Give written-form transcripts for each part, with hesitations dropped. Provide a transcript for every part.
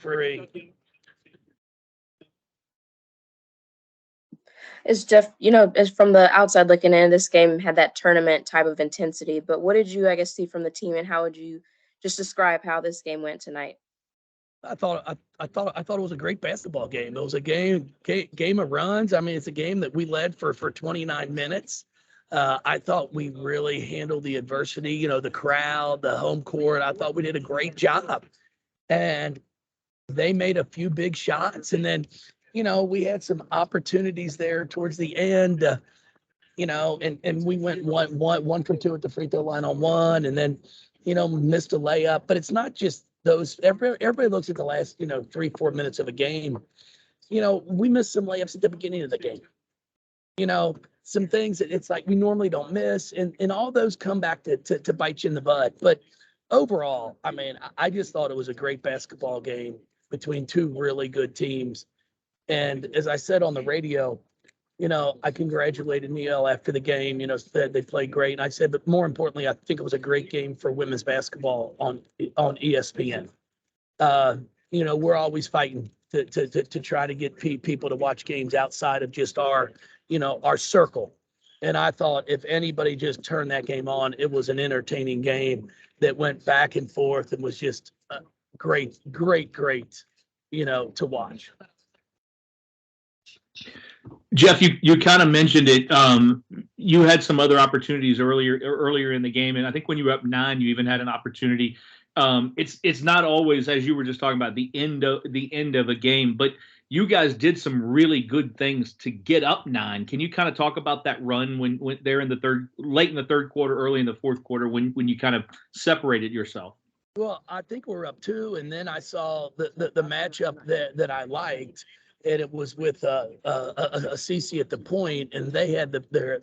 Free. Is Jeff, as from the outside looking in, this game had that tournament type of intensity, but what did you, I guess, see from the team, and how would you just describe how this game went tonight? I thought it was a great basketball game. It was a game of runs. I mean, it's a game that we led for 29 minutes. I thought we really handled the adversity, the crowd, the home court. I thought we did a great job. And they made a few big shots. And then, we had some opportunities there towards the end, and we went one from two at the free throw line on one, and then, missed a layup. But it's not just those. Everybody looks at the last, 3-4 minutes of a game. We missed some layups at the beginning of the game. Some things that it's like we normally don't miss, and all those come back to bite you in the butt. But overall, I mean, I just thought it was a great basketball game between two really good teams. And as I said on the radio, I congratulated Neil after the game, said they played great. And I said, but more importantly, I think it was a great game for women's basketball on ESPN. We're always fighting to try to get people to watch games outside of just our circle. And I thought if anybody just turned that game on, it was an entertaining game that went back and forth and was just great, to watch. Jeff, you kind of mentioned it. You had some other opportunities earlier in the game, and I think when you were up 9, you even had an opportunity. It's not always, as you were just talking about, the end of a game, but you guys did some really good things to get up 9. Can you kind of talk about that run when there in the late in the third quarter, early in the fourth quarter, when you kind of separated yourself? Well, I think we're up 2, and then I saw the matchup that I liked. And it was with CC at the point, and they had their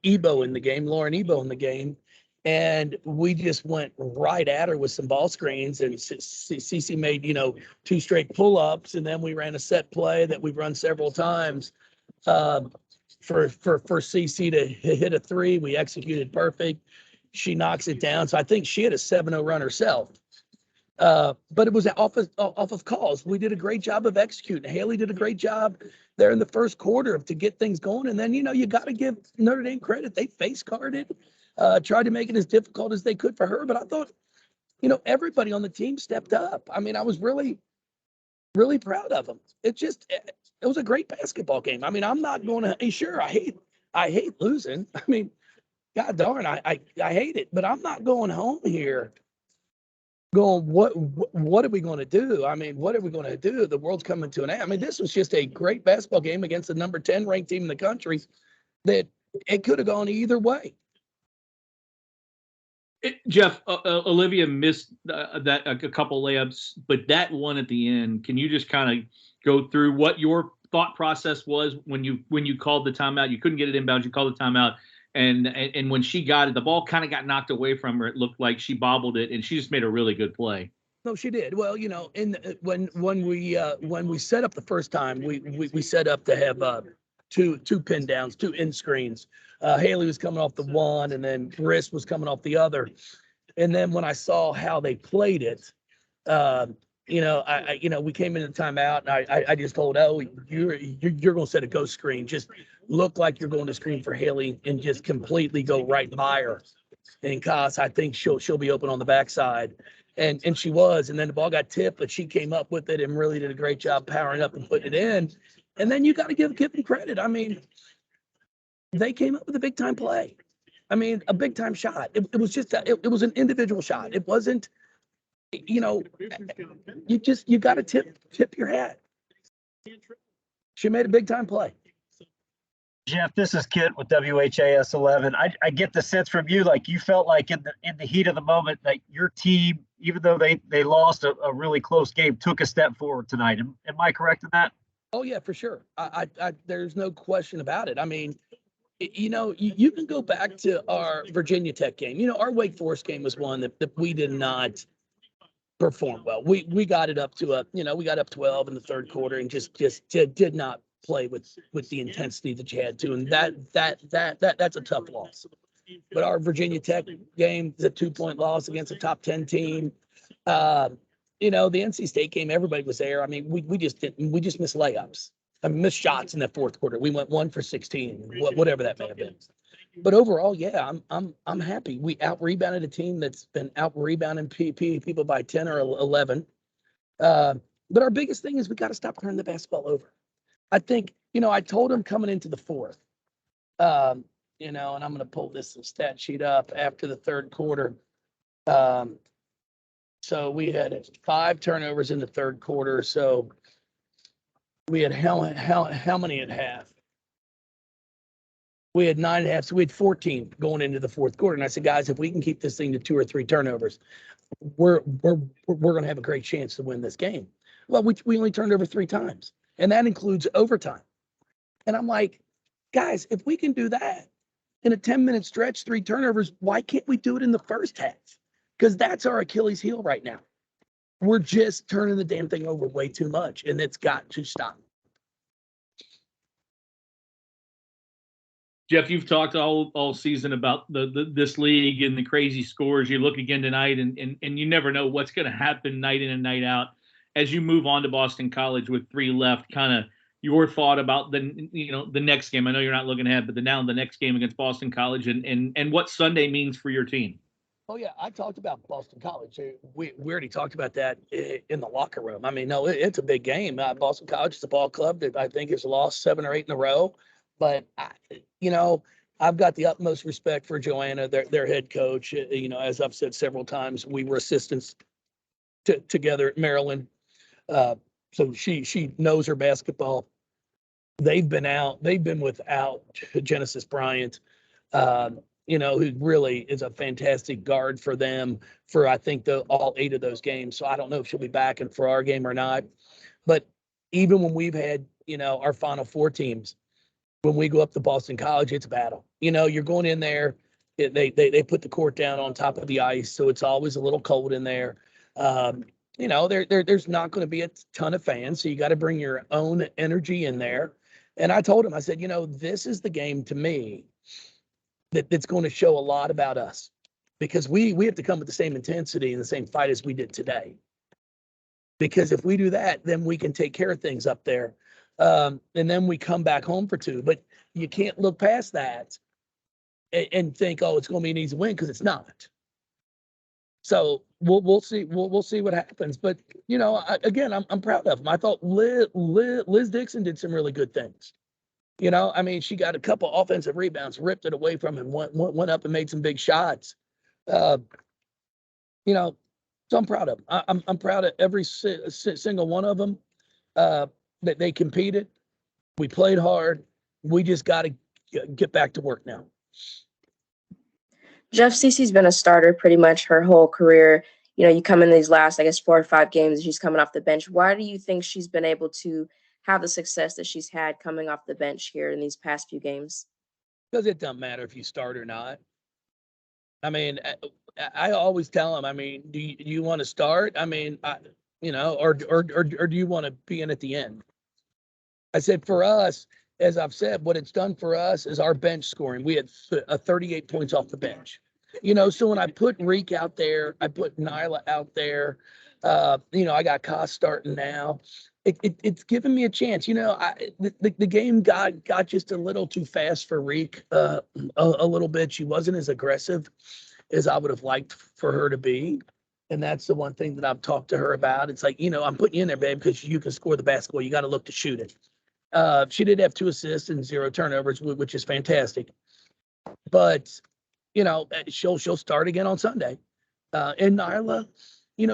Ebo in the game, Lauren Ebo in the game, and we just went right at her with some ball screens, and CC made 2 straight pull-ups, and then we ran a set play that we've run several times for CC to hit a 3. We executed perfect. She knocks it down, so I think she had a 7-0 run herself. But it was off of calls. We did a great job of executing. Haley did a great job there in the first quarter to get things going. And then, you got to give Notre Dame credit. They face guarded, tried to make it as difficult as they could for her. But I thought, everybody on the team stepped up. I mean, I was really, really proud of them. It was a great basketball game. I mean, I'm not going to, sure, I hate losing. I mean, God darn, I hate it, but I'm not going home here going, what are we going to do? I mean, what are we going to do? The world's coming to an end. I mean, this was just a great basketball game against the number 10 ranked team in the country that it could have gone either way. Jeff, Olivia missed that a couple layups, but that one at the end, can you just kind of go through what your thought process was when you called the timeout? You couldn't get it inbounds, you called the timeout. And when she got it, the ball kind of got knocked away from her. It looked like she bobbled it, and she just made a really good play. No, she did. Well, when we set up the first time, we set up to have two pin downs, 2 in screens. Haley was coming off the one, and then Briss was coming off the other. And then when I saw how they played it, we came into the timeout, and I just told, you're going to set a ghost screen. Just look like you're going to screen for Haley and just completely go right by her. And cause I think she'll be open on the backside. And she was. And then the ball got tipped, but she came up with it and really did a great job powering up and putting it in. And then you got to give them credit. I mean, they came up with a big time play. I mean, a big time shot. It was just it was an individual shot. It wasn't. You got to tip your hat. She made a big time play. Jeff, this is Kit with WHAS 11. I get the sense from you, like you felt like in the heat of the moment that your team, even though they lost a really close game, took a step forward tonight. Am I correct in that? Oh yeah, for sure. I there's no question about it. I mean, you can go back to our Virginia Tech game. Our Wake Forest game was one that we did not perform well. We got it up to we got up 12 in the third quarter and just did not play with the intensity that you had to, and that's a tough loss. But our Virginia Tech game is a 2-point loss against a top 10 team. You know, the NC State game, everybody was there. I mean, we just missed layups. I mean, missed shots in that fourth quarter. We went 1 for 16, whatever that may have been. But overall, yeah, I'm happy. We out rebounded a team that's been out rebounding people by 10 or 11. But our biggest thing is we got to stop turning the basketball over. I think, you know, I told him coming into the fourth, you know, and I'm going to pull this stat sheet up after the third quarter. So we had 5 turnovers in the third quarter. So we had how many at half? We had 9.5. So we had 14 going into the fourth quarter. And I said, guys, if we can keep this thing to 2 or 3 turnovers, we're going to have a great chance to win this game. Well, we only turned over 3 times, and that includes overtime. And I'm like, guys, if we can do that in a 10-minute stretch, 3 turnovers, why can't we do it in the first half? Because that's our Achilles heel right now. We're just turning the damn thing over way too much, and it's got to stop. Jeff, you've talked all season about this league and the crazy scores. You look again tonight, and you never know what's going to happen night in and night out. As you move on to Boston College with 3 left, kind of your thought about the next game. I know you're not looking ahead, but the next game against Boston College and what Sunday means for your team. Oh yeah, I talked about Boston College. We already talked about that in the locker room. I mean, no, it's a big game. Boston College is a ball club that I think has lost 7 or 8 in a row. But I've got the utmost respect for Joanna, their head coach. You know, as I've said several times, we were assistants together at Maryland. So she knows her basketball. They've been without Genesis Bryant, who really is a fantastic guard for them for, I think, all 8 of those games. So I don't know if she'll be back in for our game or not. But even when we've had, our Final Four teams, when we go up to Boston College, it's a battle. You're going in there. They put the court down on top of the ice, so it's always a little cold in there. There's not going to be a ton of fans, so you got to bring your own energy in there. And I told him, I said, this is the game to me that's going to show a lot about us, because we have to come with the same intensity and the same fight as we did today. Because if we do that, then we can take care of things up there. And then we come back home for 2. But you can't look past that and think, oh, it's going to be an easy win, because it's not. So we'll see. We'll see what happens. But I'm proud of them. I thought Liz Dixon did some really good things. I mean, she got a couple offensive rebounds, ripped it away from him, went up and made some big shots. So I'm proud of them. I'm proud of every single one of them. That they competed. We played hard. We just got to get back to work now. Jeff, Cece's been a starter pretty much her whole career. You come in these last, 4 or 5 games, she's coming off the bench. Why do you think she's been able to have the success that she's had coming off the bench here in these past few games? Because it doesn't matter if you start or not. I mean, I always tell them, I mean, do you want to start? I mean, or do you want to be in at the end? I said, for us, as I've said, what it's done for us is our bench scoring. We had 38 points off the bench. So when I put Reek out there, I put Nyla out there. I got Koss starting now. It's given me a chance. The game got just a little too fast for Reek a little bit. She wasn't as aggressive as I would have liked for her to be. And that's the one thing that I've talked to her about. It's like, I'm putting you in there, babe, because you can score the basketball. You got to look to shoot it. She did have 2 assists and 0 turnovers, which is fantastic. But, she'll start again on Sunday. And Nyla,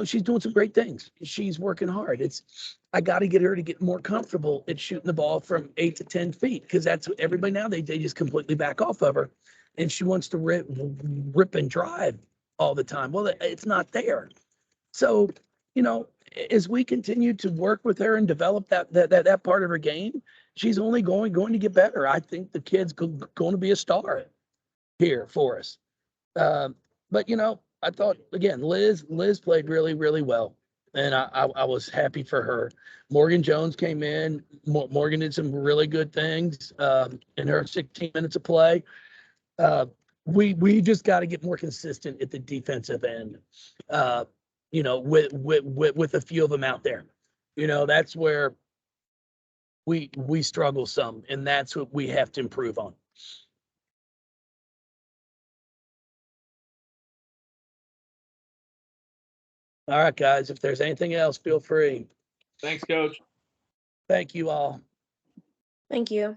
she's doing some great things. She's working hard. I got to get her to get more comfortable at shooting the ball from 8 to 10 feet, because that's what everybody now, they just completely back off of her. And she wants to rip and drive all the time. Well, it's not there. So, as we continue to work with her and develop that part of her game, she's only going to get better. I think the kid's going to be a star here for us. But I thought, again, Liz played really, really well, and I was happy for her. Morgan Jones came in. Morgan did some really good things in her 16 minutes of play. We just got to get more consistent at the defensive end. with a few of them out there. That's where we struggle some, and that's what we have to improve on. All right, guys, if there's anything else, feel free. Thanks, Coach. Thank you all. Thank you.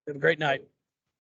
Have a great night.